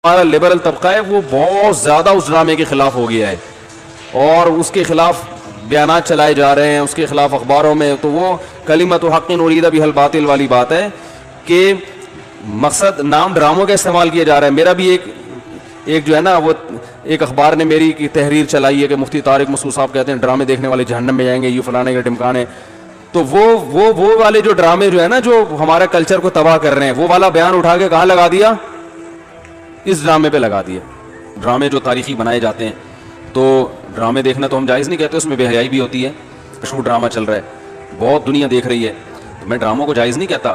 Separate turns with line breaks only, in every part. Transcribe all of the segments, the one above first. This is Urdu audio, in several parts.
ہمارا لبرل طبقہ ہے وہ بہت زیادہ اس ڈرامے کے خلاف ہو گیا ہے اور اس کے خلاف بیانات چلائے جا رہے ہیں, اس کے خلاف اخباروں میں. تو وہ کلمۃ حق ارید بہ الباطل والی بات ہے کہ مقصد نام ڈراموں کا استعمال کیا جا رہا ہے. میرا بھی ایک جو ہے نا وہ ایک اخبار نے میری کی تحریر چلائی ہے کہ مفتی طارق مسعود صاحب کہتے ہیں ڈرامے دیکھنے والے جہنم میں جائیں گے, یہ فلانے کے ٹمکانے. تو وہ والے جو ڈرامے جو ہے نا جو ہمارا کلچر کو تباہ کر رہے ہیں, وہ والا بیان اٹھا کے کہاں لگا دیا؟ اس ڈرامے پہ لگا دیا. ڈرامے جو تاریخی بنائے جاتے ہیں, تو ڈرامے دیکھنا تو ہم جائز نہیں کہتے, اس میں بے حیائی بھی ہوتی ہے. مشہور ڈرامہ چل رہا ہے, بہت دنیا دیکھ رہی ہے, تو میں ڈراموں کو جائز نہیں کہتا,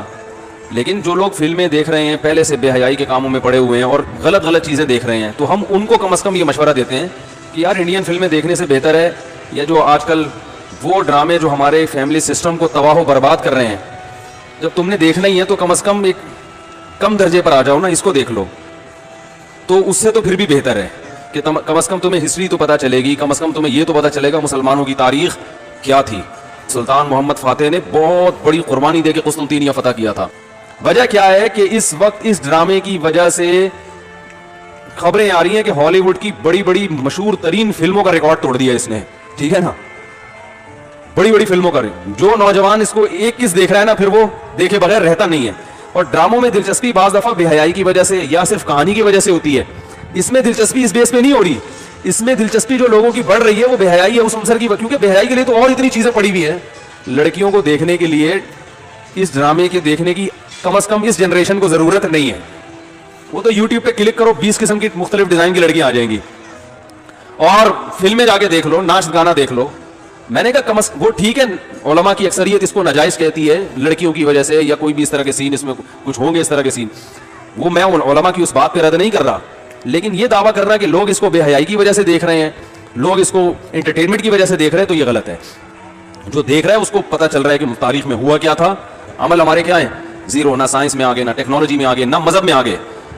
لیکن جو لوگ فلمیں دیکھ رہے ہیں پہلے سے بے حیائی کے کاموں میں پڑے ہوئے ہیں اور غلط چیزیں دیکھ رہے ہیں, تو ہم ان کو کم از کم یہ مشورہ دیتے ہیں کہ یار انڈین فلمیں دیکھنے سے بہتر ہے یا جو آج کل وہ ڈرامے جو ہمارے فیملی سسٹم کو تباہ و برباد کر رہے ہیں, جب تم نے دیکھنا ہی ہے تو کم از کم ایک کم درجے پر آ جاؤ نا, اس کو دیکھ لو. تو اس سے تو پھر بھی بہتر ہے کہ کم از کم تمہیں ہسٹری تو پتہ چلے گی, کم از کم تمہیں یہ تو پتہ چلے گا مسلمانوں کی تاریخ کیا تھی. سلطان محمد فاتح نے بہت بڑی قربانی دے کے قسطنطینیہ فتح کیا تھا. وجہ کیا ہے کہ اس وقت اس ڈرامے کی وجہ سے خبریں آ رہی ہیں کہ ہالی ووڈ کی بڑی مشہور ترین فلموں کا ریکارڈ توڑ دیا اس نے, ٹھیک ہے نا, بڑی فلموں کا. جو نوجوان اس کو ایک کس دیکھ رہا ہے نا, پھر وہ دیکھے بغیر رہتا نہیں ہے. اور ڈراموں میں دلچسپی بعض دفعہ بے حیائی کی وجہ سے یا صرف کہانی کی وجہ سے ہوتی ہے. اس میں دلچسپی اس بیس پہ نہیں ہو رہی, اس میں دلچسپی جو لوگوں کی بڑھ رہی ہے وہ بے حیائی ہے اس عنصر کی, کیونکہ بے حیائی کے لیے تو اور اتنی چیزیں پڑی ہوئی ہیں. لڑکیوں کو دیکھنے کے لیے اس ڈرامے کے دیکھنے کی کم از کم اس جنریشن کو ضرورت نہیں ہے. وہ تو یوٹیوب پہ کلک کرو 20 قسم کی مختلف ڈیزائن کی لڑکیاں آ جائیں گی, اور فلمیں جا کے دیکھ لو, ناچ گانا دیکھ لو. میں نے کہا وہ ٹھیک ہے, علماء کی اکثریت اس کو ناجائز کہتی ہے لڑکیوں کی وجہ سے, یا کوئی بھی اس طرح کے سین اس میں کچھ ہوں گے اس طرح کے سین, وہ میں علماء کی اس بات پہ رد نہیں کر رہا, لیکن یہ دعویٰ کر رہا ہے کہ لوگ اس کو بے حیائی کی وجہ سے دیکھ رہے ہیں, لوگ اس کو انٹرٹینمنٹ کی وجہ سے دیکھ رہے ہیں, تو یہ غلط ہے. جو دیکھ رہا ہے اس کو پتہ چل رہا ہے کہ تاریخ میں ہوا کیا تھا. عمل ہمارے کیا ہیں؟ زیرو. نہ سائنس میں آگے, نہ ٹیکنالوجی میں آگے, نہ مذہب میں آگے.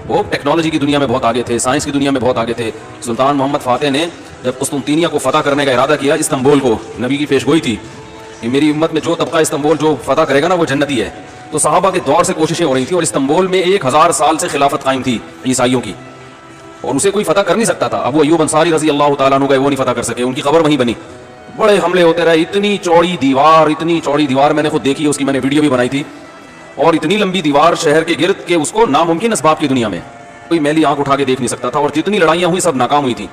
وہ ٹیکنالوجی کی دنیا میں بہت آگے تھے, سائنس کی دنیا میں بہت آگے تھے. سلطان محمد فاتح نے جب قسطنطینیہ کو فتح کرنے کا ارادہ کیا, استنبول کو, نبی کی پیشگوئی تھی کہ میری امت میں جو طبقہ استنبول جو فتح کرے گا نا وہ جنتی ہے. تو صحابہ کے دور سے کوششیں ہو رہی تھیں, اور استنبول میں 1000 سال سے خلافت قائم تھی عیسائیوں کی, اور اسے کوئی فتح کر نہیں سکتا تھا. ابو ایوب انصاری رضی اللہ تعالیٰ عنہ گئے, وہ نہیں فتح کر سکے, ان کی قبر وہیں بنی. بڑے حملے ہوتے رہے, اتنی چوڑی دیوار میں نے خود دیکھی, اس کی میں نے ویڈیو بھی بنائی تھی, اور اتنی لمبی دیوار شہر کے گرد کہ اس کو ناممکن اسباب کی دنیا میں کوئی میلی آنکھ اٹھا کے دیکھ نہیں سکتا تھا, اور جتنی لڑائیاں ہوئی سب ناکام ہوئی تھیں.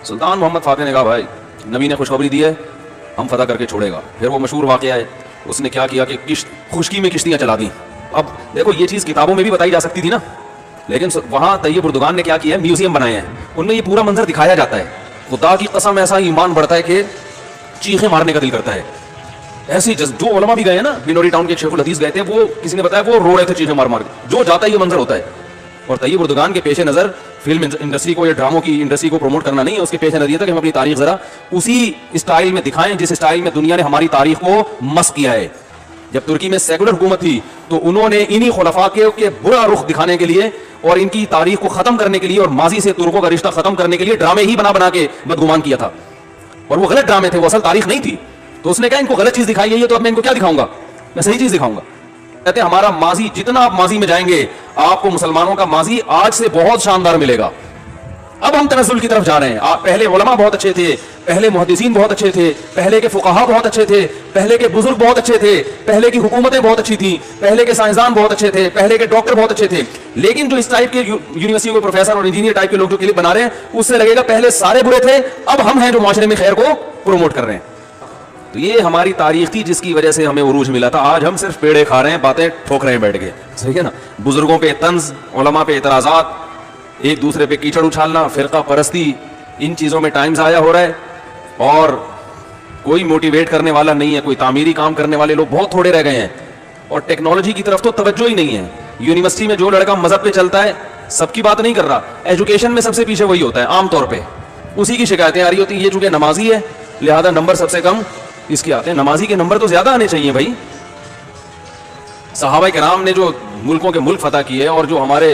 سلطان محمد فاتح نے کہا بھائی نبی نے خوشخبری دی ہے, ہم فتح کر کے چھوڑے گا. پھر وہ مشہور واقعہ ہے, اس نے کیا کیا کہ خشکی میں کشتیاں چلا دیں. اب دیکھو یہ چیز کتابوں میں بھی بتائی جا سکتی تھی نا, لیکن وہاں طیب اردگان نے کیا کیا ہے, میوزیم بنائے ہیں, ان میں یہ پورا منظر دکھایا جاتا ہے. خدا کی قسم ایسا ایمان بڑھتا ہے کہ چیخیں مارنے کا دل کرتا ہے. ایسی جو علماء بھی گئے ہیں نا, بنوری ٹاؤن کے شیخ الحدیث گئے تھے, وہ کسی نے بتایا وہ رو رہے تھے چیخیں مار کے, جو جاتا ہے یہ منظر ہوتا ہے. اور طیب اردگان کے پیش نظر فلم انڈسٹری کو یا ڈراموں کی انڈسٹری کو پروموٹ کرنا نہیں ہے, اس کے پیش نظر یہ تھا کہ ہم اپنی تاریخ ذرا اسی اسٹائل میں دکھائیں جس اسٹائل میں دنیا نے ہماری تاریخ کو مس کیا ہے. جب ترکی میں سیکولر حکومت تھی تو انہوں نے انہی خلفاء کے برا رخ دکھانے کے لیے اور ان کی تاریخ کو ختم کرنے کے لیے اور ماضی سے ترکوں کا رشتہ ختم کرنے کے لیے ڈرامے ہی بنا کے بدگمان کیا تھا, اور وہ غلط ڈرامے تھے, وہ اصل تاریخ نہیں تھی. تو اس نے کہا ان کو غلط چیز دکھائی ہے, تو اب میں ان کو کیا دکھاؤں گا, میں صحیح چیز دکھاؤں گا. کہتے ہیں ہمارا ماضی, جتنا آپ ماضی میں جائیں گے آپ کو مسلمانوں کا ماضی آج سے بہت شاندار ملے گا. اب ہم تنزل کی طرف جا رہے ہیں. پہلے علماء بہت اچھے تھے, پہلے محدثین بہت اچھے تھے, پہلے کے فقہا بہت اچھے تھے, پہلے کے بزرگ بہت اچھے تھے, پہلے کی حکومتیں بہت اچھی تھیں, پہلے کے سائنسدان بہت اچھے تھے, پہلے کے ڈاکٹر بہت اچھے تھے. لیکن جو اس ٹائپ کے یونیورسٹی کے پروفیسر اور انجینئر ٹائپ کے لوگ جو کلپ بنا رہے ہیں, اس سے لگے گا پہلے سارے برے تھے, اب ہم ہیں جو معاشرے میں خیر کو پروموٹ کر رہے ہیں. تو یہ ہماری تاریخ تھی جس کی وجہ سے ہمیں عروج ملا تھا. آج ہم صرف پیڑے کھا رہے ہیں, باتیں ٹھوک رہے ہیں بیٹھ کے, صحیح ہے نا. بزرگوں پہ طنز, علماء پہ اعتراضات, ایک دوسرے پہ کیچڑ اچھالنا, فرقہ پرستی, ان چیزوں میں ٹائم ضائع ہو رہا ہے, اور کوئی موٹیویٹ کرنے والا نہیں ہے. کوئی تعمیری کام کرنے والے لوگ بہت تھوڑے رہ گئے ہیں, اور ٹیکنالوجی کی طرف تو توجہ ہی نہیں ہے. یونیورسٹی میں جو لڑکا مذہب پہ چلتا ہے, سب کی بات نہیں کر رہا, ایجوکیشن میں سب سے پیچھے وہی ہوتا ہے عام طور پہ, اسی کی شکایتیں آ رہی ہوتی ہیں. یہ چونکہ نمازی ہے لہذا نمبر سب سے کم اس کے آتے ہیں. نمازی کے نمبر تو زیادہ آنے چاہیے بھائی. صحابہ کرام نے جو ملکوں کے ملک فتح کیے اور جو ہمارے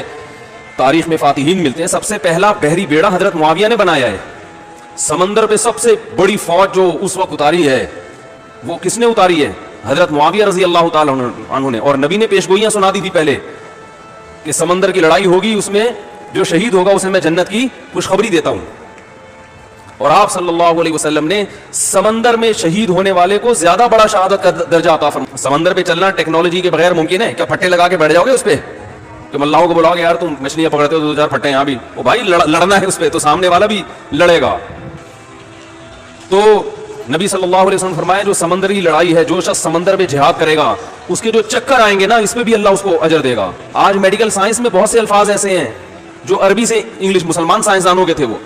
تاریخ میں فاتحین ملتے ہیں, سب سے پہلا بحری بیڑا حضرت معاویہ نے بنایا ہے. سمندر پہ سب سے بڑی فوج جو اس وقت اتاری ہے وہ کس نے اتاری ہے؟ حضرت معاویہ رضی اللہ تعالیٰ عنہ نے. اور نبی نے پیشگوئیاں سنا دی تھی پہلے کہ سمندر کی لڑائی ہوگی, اس میں جو شہید ہوگا اسے میں جنت کی خوشخبری دیتا ہوں. اور آپ صلی اللہ علیہ وسلم نے سمندر میں شہید ہونے والے کو زیادہ بڑا شہادت کا درجہ عطا فرمایا. سمندر پہ چلنا ٹیکنالوجی کے بغیر ممکن ہے کیا؟ پھٹے لگا کے بیٹھ جاؤ گے اس پہ؟ تم اللہ کو بلاؤ گے یار تم مچھلیاں پکڑتے ہو تو 2-4 پھٹے یہاں بھی، وہ بھائی لڑنا ہے اس پہ، تو سامنے والا بھی لڑے گا. تو نبی صلی اللہ علیہ وسلم فرمایا جو سمندری لڑائی ہے، جو شخص سمندر میں جہاد کرے گا اس کے جو چکر آئیں گے نا اس پہ بھی اللہ اس کو اجر دے گا. آج میڈیکل سائنس میں بہت سے الفاظ ایسے ہیں جو عربی سے انگلش مسلمان سائنسدانوں کے تھے وہ،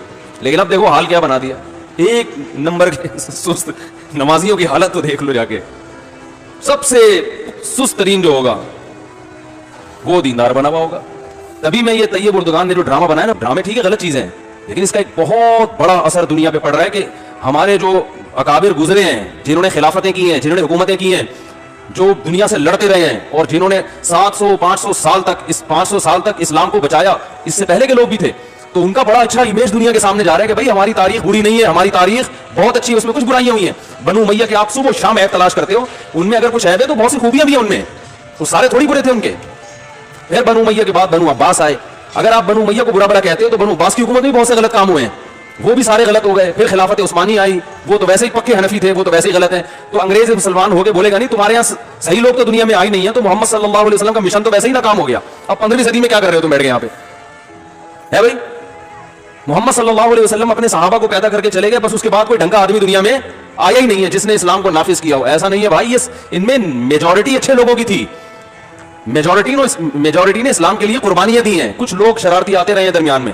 لیکن اب دیکھو حال کیا بنا دیا. ایک نمبر کے سست نمازیوں کی حالت تو دیکھ لو جا کے. سب سے سست ترین جو ہوگا وہ دیندار بنا ہوا ہوگا. تبھی میں یہ طیب اردگان نے جو ڈرامہ بنایا نا، ڈرامے ٹھیک ہے غلط چیزیں ہیں، لیکن اس کا ایک بہت بڑا اثر دنیا پہ پڑ رہا ہے کہ ہمارے جو اکابر گزرے ہیں، جنہوں نے خلافتیں کی ہیں، جنہوں نے حکومتیں کی ہیں، جو دنیا سے لڑتے رہے ہیں اور جنہوں نے 700-500 سال تک اسلام کو بچایا، اس سے پہلے کے لوگ بھی تھے، تو ان کا بڑا اچھا امیج دنیا کے سامنے جا رہا ہے کہ بھائی ہماری تاریخ بری نہیں ہے، ہماری تاریخ بہت اچھی ہے، اس میں کچھ برائیاں ہوئی ہیں. بنو امیہ کے آپ صبح و شام عیب تلاش کرتے ہو، ان میں اگر کچھ عیب ہے تو بہت سی خوبیاں بھی ہیں ان میں، تو سارے تھوڑی برے تھے ان کے. پھر بنو امیہ کے بعد بنو عباس آئے. اگر آپ بنو امیہ کو برا بڑا کہتے ہو تو بنو عباس کی حکومت میں بہت سے غلط کام ہوئے ہیں، وہ بھی سارے غلط ہو گئے. پھر خلافت عثمانی آئی، وہ تو ویسے ہی پکے حنفی تھے، وہ تو ویسے ہی غلط ہیں. تو انگریز مسلمان ہو کے بولے گا نہیں تمہارے یہاں صحیح لوگ تو دنیا میں آئی نہیں ہیں، تو محمد صلی اللہ علیہ وسلم کا مشن تو ویسے ہی ناکام ہو گیا. اب 15ویں صدی میں کیا کر رہے ہو تم بیٹھ کے یہاں پہ؟ ہے بھائی محمد صلی اللہ علیہ وسلم اپنے صحابہ کو پیدا کر کے چلے گئے، بس اس کے بعد کوئی ڈھنگ کا آدمی دنیا میں آیا ہی نہیں ہے جس نے اسلام کو نافذ کیا ہو. ایسا نہیں ہے بھائی، ان میں میجورٹی اچھے لوگوں کی تھی، میجورٹی نے اسلام کے لیے قربانیاں دی ہیں. کچھ لوگ شرارتی آتے رہے ہیں درمیان میں.